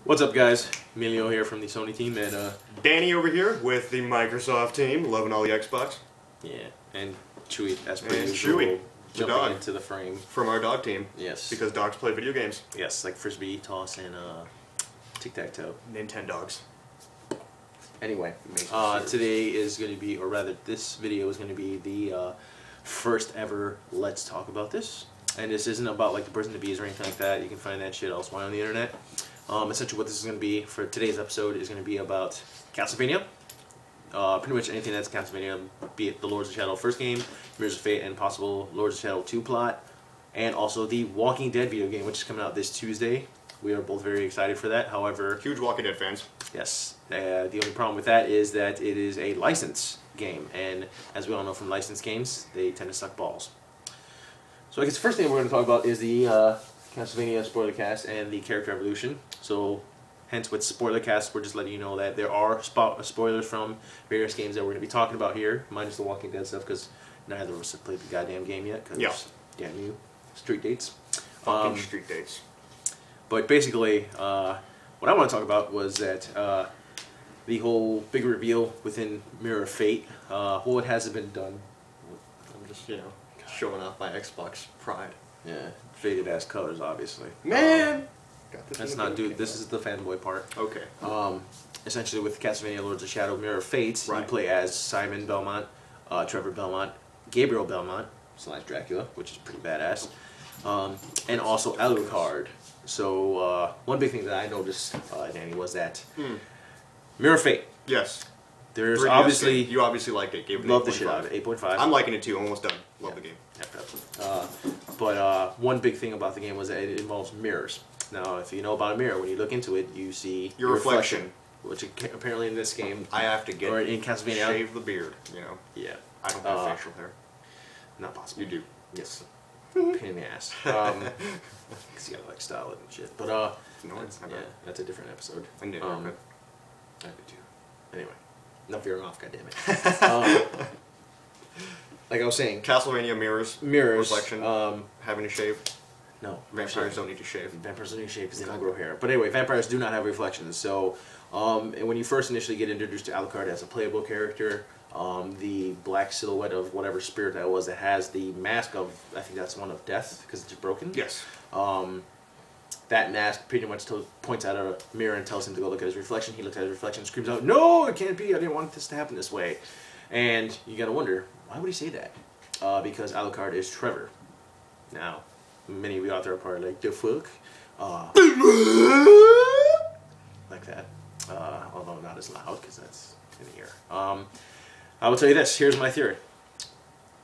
What's up, guys? Emilio here from the Sony team, and Danny over here with the Microsoft team, loving all the Xbox. yeah, and Chewy, as per And usual, Chewy, the jumping dog. into the frame. From our dog team. Yes. Because dogs play video games. Yes, like frisbee, toss, and tic-tac-toe. Nintendogs. Anyway, today is going to be, or rather, this video is going to be the first ever Let's Talk About This. And this isn't about like the person to bees or anything like that. You can find that shit elsewhere on the internet. Essentially what this is going to be for today's episode is going to be about Castlevania. Pretty much anything that's Castlevania, be it the Lords of Shadow first game, Mirrors of Fate, and possible Lords of Shadow 2 plot. And also the Walking Dead video game, which is coming out this Tuesday. We are both very excited for that. However, huge Walking Dead fans. Yes. The only problem with that is that it is a licensed game. And as we all know from licensed games, they tend to suck balls. So I guess the first thing we're going to talk about is the Castlevania spoiler cast and the character evolution. So, hence with spoiler cast, we're just letting you know that there are spoilers from various games that we're going to be talking about here, minus the Walking Dead stuff, because neither of us have played the goddamn game yet, because damn you, street dates. Fucking street dates. But basically, what I want to talk about was that the whole big reveal within Mirror of Fate, it hasn't been done. I'm just, showing off my Xbox pride. Yeah, faded ass colors, obviously. Man! Let's not do it. This is the fanboy part. Okay. Essentially, with Castlevania Lords of Shadow Mirror of Fate, you play as Simon Belmont, Trevor Belmont, Gabriel Belmont / Dracula, which is pretty badass, and also Alucard. So one big thing that I noticed, Danny, was that Mirror of Fate. Yes. There's obviously you obviously liked it. Gave it love the shit out of it. 8.5. I'm liking it too. Almost done. Love the game. But one big thing about the game was that it involves mirrors. Now, if you know about a mirror, when you look into it, you see your reflection. Which apparently in this game, I have to get or in Castlevania, shave the beard. Yeah. I don't have facial hair. Not possible. You do. Yes. Pain in the ass. Because you gotta like style it and shit. But no, it's not. Yeah, that's a different episode. I did. I do too. Anyway, enough veering off. Goddammit. Like I was saying, Castlevania mirrors. Reflection. Having to shave. No, vampires don't need to shave. Vampires don't need to shave because they don't grow hair. But anyway, vampires do not have reflections. So, and when you first initially get introduced to Alucard as a playable character, the black silhouette of whatever spirit that was that has the mask of, I think that's one of death because it's broken. Yes. That mask pretty much points out a mirror and tells him to go look at his reflection. He looks at his reflection and screams out, "No, it can't be. I didn't want this to happen this way." And you gotta wonder, why would he say that? Because Alucard is Trevor. Now, many of you out there are probably like, the fuck? Like that. Although not as loud, because that's in the ear. I will tell you this. Here's my theory.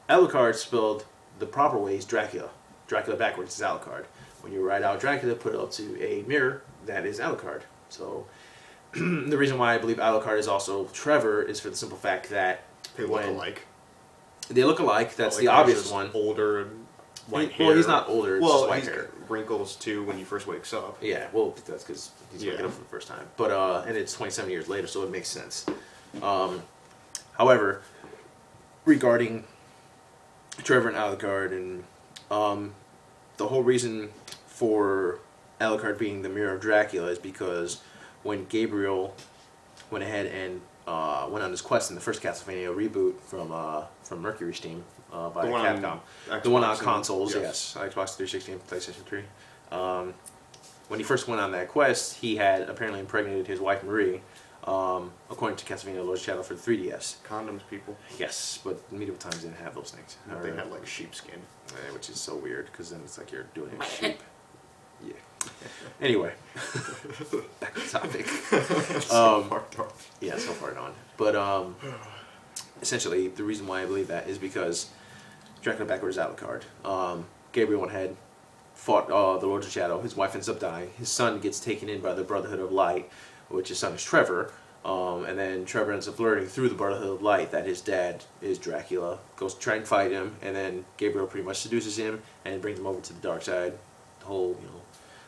Alucard spelled the proper way is Dracula. Dracula backwards is Alucard. When you write out Dracula, put it up to a mirror, that is Alucard. So, the reason why I believe Alucard is also Trevor is for the simple fact that they look alike. They look alike. That's the obvious one. Older and white hair. Well, he's not older. It's just white he's hair. got wrinkles too when he first wakes up. Yeah, well, that's because he's waking up for the first time. But and it's 27 years later, so it makes sense. However, regarding Trevor and Alucard, and the whole reason for Alucard being the mirror of Dracula is because when Gabriel went ahead and went on his quest in the first Castlevania reboot from Mercury's team by Capcom, the one on consoles, yes, Xbox 360 and PlayStation 3. When he first went on that quest, he had apparently impregnated his wife Marie, according to Castlevania Lords of Shadow for the 3DS. Condoms, people. Yes, but medieval times didn't have those things. They had like sheepskin, which is so weird because then it's like you're doing it with sheep. Yeah. Anyway, back to the topic. Yeah, so far gone. But essentially, the reason why I believe that is because Dracula backwards Alucard. Gabriel went ahead, fought the Lords of Shadow. His wife ends up dying. His son gets taken in by the Brotherhood of Light, which his son is Trevor. And then Trevor ends up learning through the Brotherhood of Light that his dad is Dracula. Goes to try and fight him, and then Gabriel pretty much seduces him and brings him over to the dark side. The whole,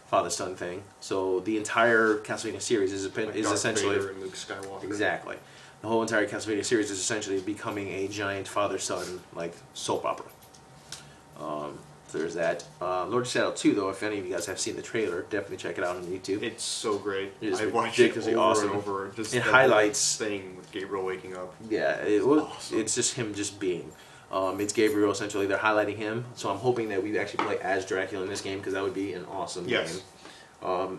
father-son thing. So the entire Castlevania series is essentially Vader and Luke Skywalker. Exactly. The whole entire Castlevania series is essentially becoming a giant father-son like soap opera. So there's that. Lord of Shadow 2, though, if any of you guys have seen the trailer, definitely check it out on YouTube. It's so great. It is I watched it over awesome. and over. Just it highlights thing with Gabriel waking up. Yeah, Awesome. it's just him just being. It's Gabriel, essentially. They're highlighting him. So I'm hoping that we actually play as Dracula in this game, because that would be an awesome game.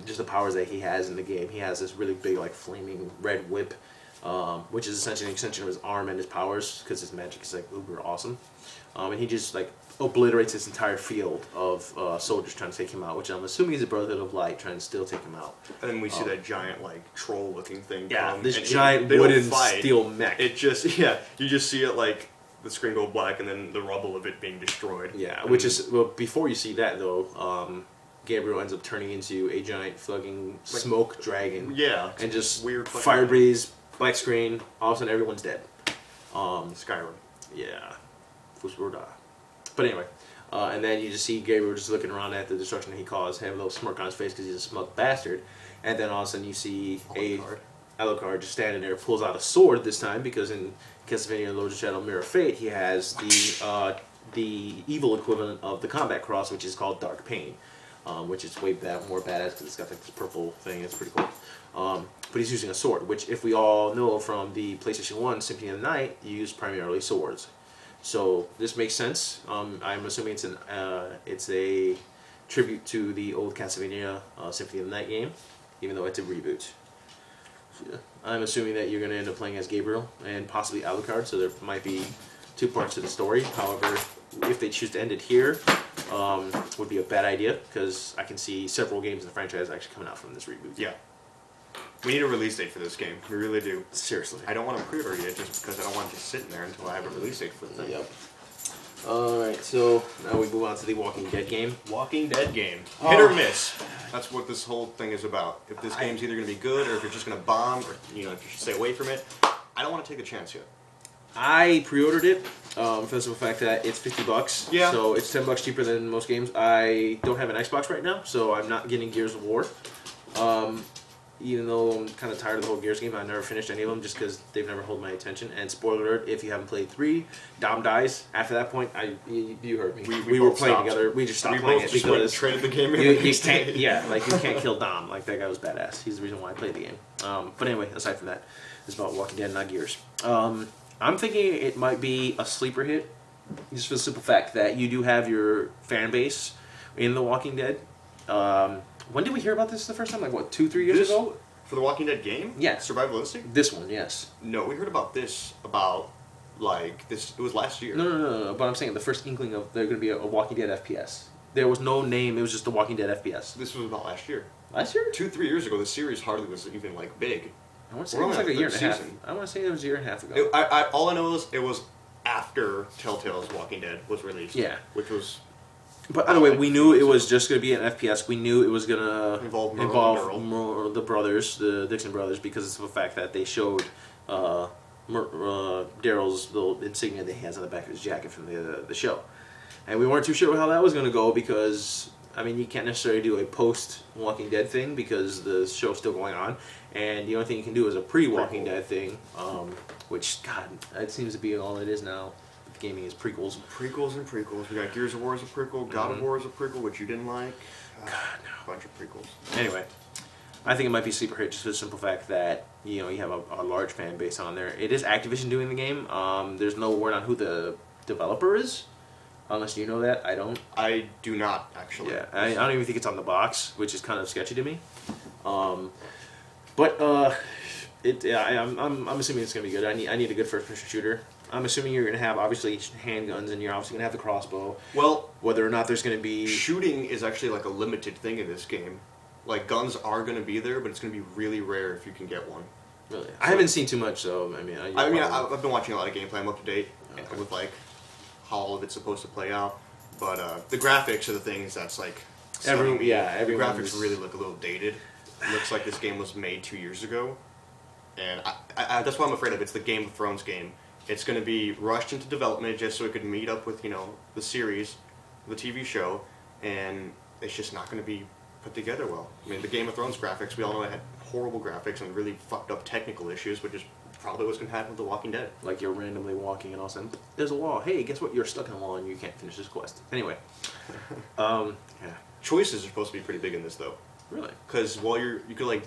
Just the powers that he has in the game. He has this really big, like, flaming red whip, which is essentially an extension of his arm and his powers, because his magic is, like, uber awesome. And he just, like, obliterates this entire field of soldiers trying to take him out, which I'm assuming is the Brotherhood of Light trying to still take him out. And then we see that giant, like, troll-looking thing. Yeah, come, this and giant wooden steel mech. It just, yeah, you just see it, like, the screen go black and then the rubble of it being destroyed. Yeah, which is, well, before you see that, though, Gabriel ends up turning into a giant fucking smoke dragon. Yeah. And just weird fire breeze, black screen, all of a sudden everyone's dead. Skyrim. Yeah. But anyway, and then you just see Gabriel just looking around at the destruction that he caused, have a little smirk on his face because he's a smug bastard. And then all of a sudden you see Alucard just standing there, pulls out a sword this time, because in Castlevania Lord of Shadow Mirror of Fate, he has the evil equivalent of the combat cross, which is called Dark Pain, which is way more badass because it's got like this purple thing. It's pretty cool. But he's using a sword, which, if we all know from the PlayStation 1 Symphony of the Night, used primarily swords. So this makes sense. I'm assuming it's a tribute to the old Castlevania Symphony of the Night game, even though it's a reboot. Yeah. I'm assuming that you're going to end up playing as Gabriel and possibly Alucard, so there might be two parts to the story. However, if they choose to end it here, would be a bad idea, because I can see several games in the franchise actually coming out from this reboot. Yeah. We need a release date for this game. We really do. Seriously. I don't want to pre-order it just because I don't want it to sit in there until I have a release date for the thing. Yep. Alright, so now we move on to the Walking Dead game. Walking Dead game. Hit or miss. That's what this whole thing is about. If this game's either going to be good, or if you're just going to bomb, or if you should stay away from it. I don't want to take a chance yet. I pre-ordered it for the simple fact that it's $50. Yeah. So it's $10 cheaper than most games. I don't have an Xbox right now, so I'm not getting Gears of War. Even though I'm kind of tired of the whole Gears game, I never finished any of them just because they've never held my attention. And spoiler alert, if you haven't played 3, Dom dies. After that point, you heard me. We were playing together. We just stopped playing it because traded the game in. You can't, yeah, like you can't kill Dom. Like that guy was badass. He's the reason why I played the game. But anyway, aside from that, it's about Walking Dead, not Gears. I'm thinking it might be a sleeper hit, just for the simple fact that you do have your fan base in The Walking Dead. When did we hear about this the first time? Like, what, 2-3 years ago? For the Walking Dead game? Yeah. Survivalistic? This one, yes. No, we heard about this like, it was last year. No. But I'm saying the first inkling of they're going to be a Walking Dead FPS. There was no name, it was just a Walking Dead FPS. This was about last year. Last year? 2-3 years ago, the series hardly was even, like, big. I want to say it was like a year and a half. I want to say it was a year and a half ago. All I know is it was after Telltale's Walking Dead was released. Yeah. Which was... But either way, we knew it was just going to be an FPS. We knew it was going to involve the brothers, the Dixon brothers, because of the fact that they showed Daryl's little insignia that he has on the back of his jacket from the show. And we weren't too sure how that was going to go because, I mean, you can't necessarily do a post-Walking Dead thing because the show's still going on. And the only thing you can do is a pre-Walking Dead thing, which, God, it seems to be all it is now. Gaming is prequels. Prequels and prequels. We got Gears of War as a prequel, God of War as a prequel, which you didn't like. God, no. A bunch of prequels. Anyway, I think it might be sleeper hit just for the simple fact that, you have a large fan base on there. It is Activision doing the game. There's no word on who the developer is, unless you know that. I don't. I do not, actually. Yeah, I don't even think it's on the box, which is kind of sketchy to me. I'm assuming it's gonna be good. I need a good first-person shooter. I'm assuming you're going to have, obviously, handguns, and you're obviously going to have the crossbow. Well, whether or not there's going to be... Shooting is actually like a limited thing in this game. Like, guns are going to be there, but it's going to be really rare if you can get one. Really? So, I haven't seen too much, so, I mean... I've been watching a lot of gameplay. I'm up to date with, like, how all of it's supposed to play out. But the graphics are the things that's, like... The graphics really look a little dated. It looks like this game was made 2 years ago. And that's what I'm afraid of. It's the Game of Thrones game. It's going to be rushed into development just so it could meet up with, the series, the TV show, and it's just not going to be put together well. I mean, the Game of Thrones graphics, we all know it had horrible graphics and really fucked up technical issues, which is probably what's going to happen with The Walking Dead. Like you're randomly walking and all of a sudden, there's a wall. Hey, guess what? You're stuck in a wall and you can't finish this quest. Anyway. Yeah. Choices are supposed to be pretty big in this, though. Really? Because while you could like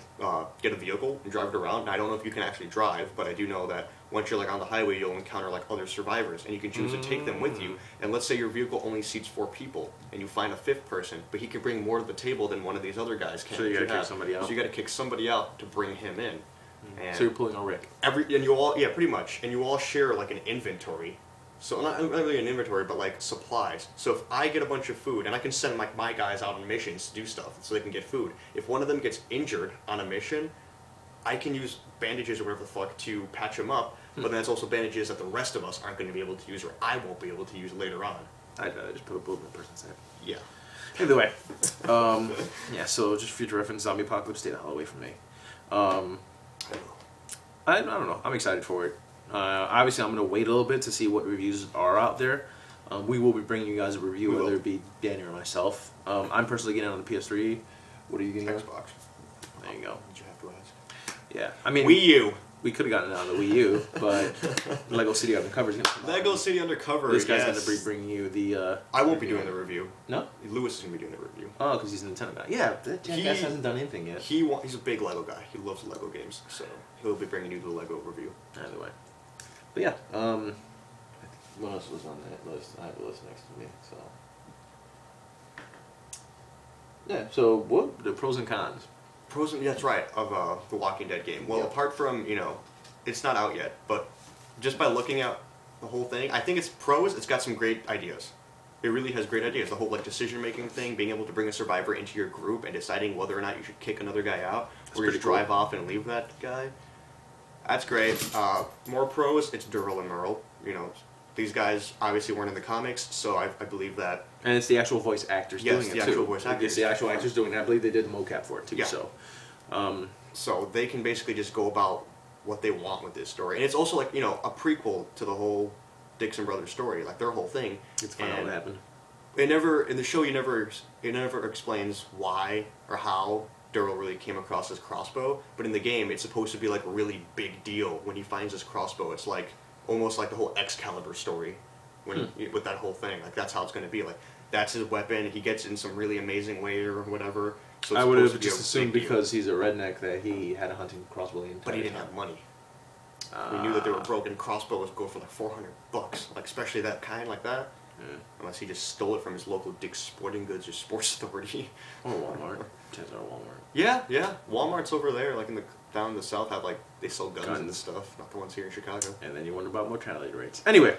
get a vehicle and drive it around. And I don't know if you can actually drive, but I do know that once you're like on the highway, you'll encounter like other survivors, and you can choose to take them with you. And let's say your vehicle only seats 4 people, and you find a 5th person, but he can bring more to the table than one of these other guys can. So you got to kick somebody out. So you got to kick somebody out to bring him in. And so you're pulling a Rick. and you all pretty much, and you all share like an inventory. So not really an inventory, but like supplies. So if I get a bunch of food, and I can send like my guys out on missions to do stuff, so they can get food. If one of them gets injured on a mission, I can use bandages or whatever the fuck to patch him up. But then that's also bandages that the rest of us aren't going to be able to use, or I won't be able to use later on. I'd rather just put a bullet in the person's head. Yeah. Either way, yeah. So just future reference, zombie apocalypse, stay the hell away from me. I don't know. I'm excited for it. Obviously, I'm going to wait a little bit to see what reviews are out there. We will be bringing you guys a review, whether it be Danny or myself. I'm personally getting it on the PS3. What are you getting? Xbox. There you go. Did you have to ask? Yeah, I mean Wii U. We could have gotten it on the Wii U, but Lego City Undercover is going to come out. Lego City Undercover. This guy's going to be bringing you the. I won't be doing the review. No. Lewis is going to be doing the review. Oh, because he's a Nintendo guy. Yeah, that jackass hasn't done anything yet. He's a big Lego guy. He loves Lego games, so he'll be bringing you the Lego review. Either way. But yeah, what else was on that list? I have a list next to me, so. Yeah, so what the pros and cons? Pros and, yeah, that's right, of the Walking Dead game. Well, apart from, it's not out yet, but just by looking at the whole thing, I think it's pros, it's got some great ideas. It really has great ideas. The whole like decision-making thing, being able to bring a survivor into your group and deciding whether or not you should kick another guy out, or just drive off and leave that guy. That's great. More pros, it's Daryl and Merle. These guys obviously weren't in the comics, so I believe that. And it's the actual voice actors doing it too. Yes, the actual voice actors. It's the actual actors doing it. I believe they did the mocap for it too. Yeah. So they can basically just go about what they want with this story, and it's also like a prequel to the whole Dixon Brothers story, like their whole thing. It's find out what happened. It never in the show. It never explains why or how Daryl really came across his crossbow, but in the game, it's supposed to be like a really big deal when he finds his crossbow. It's like almost like the whole Excalibur story, with that whole thing. Like that's how it's going to be. Like that's his weapon. He gets it in some really amazing way or whatever. So I would have just assumed because he's a redneck that he had a hunting crossbow the entire time. But he didn't have money. We knew that they were broken. Crossbows go for like $400, like especially that kind like that. Yeah. Unless he just stole it from his local Dick's Sporting Goods or Sports Authority. Or Walmart. Chances are Walmart. Yeah. Walmart's over there, like down in the south, have like they sell guns and stuff. Not the ones here in Chicago. And then you wonder about mortality rates. Anyway,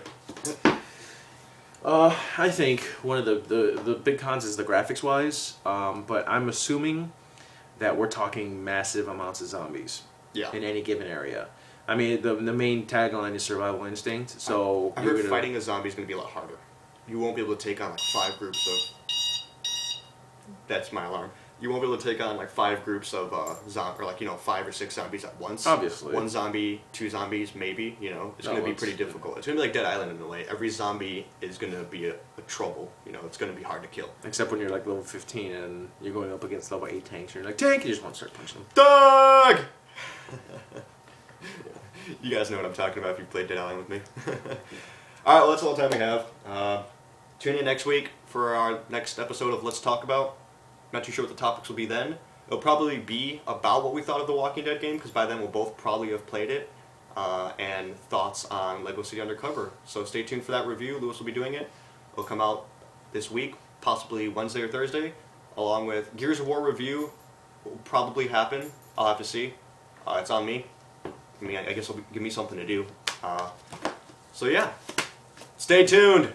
I think one of the big cons is the graphics wise. But I'm assuming that we're talking massive amounts of zombies. Yeah. In any given area. I mean, the main tagline is survival instinct. So I heard fighting a zombie is going to be a lot harder. You won't be able to take on like 5 groups of. That's my alarm. You won't be able to take on like 5 groups of or like 5 or 6 zombies at once. Obviously. 1 zombie, 2 zombies, maybe. It's going to be pretty difficult. It's going to be like Dead Island in a way. Every zombie is going to be a trouble. It's going to be hard to kill. Except when you're like level 15 and you're going up against level 8 tanks, and you're like, tank, you just want to start punching them. Dog. You guys know what I'm talking about if you've played Dead Island with me. Alright, well, that's all the time we have. Tune in next week for our next episode of Let's Talk About. Not too sure what the topics will be then. It'll probably be about what we thought of the Walking Dead game, because by then we'll both probably have played it, and thoughts on Lego City Undercover. So stay tuned for that review. Lewis will be doing it. It'll come out this week, possibly Wednesday or Thursday, along with Gears of War review. Will probably happen. I'll have to see. It's on me. I guess it'll give me something to do. So yeah, stay tuned.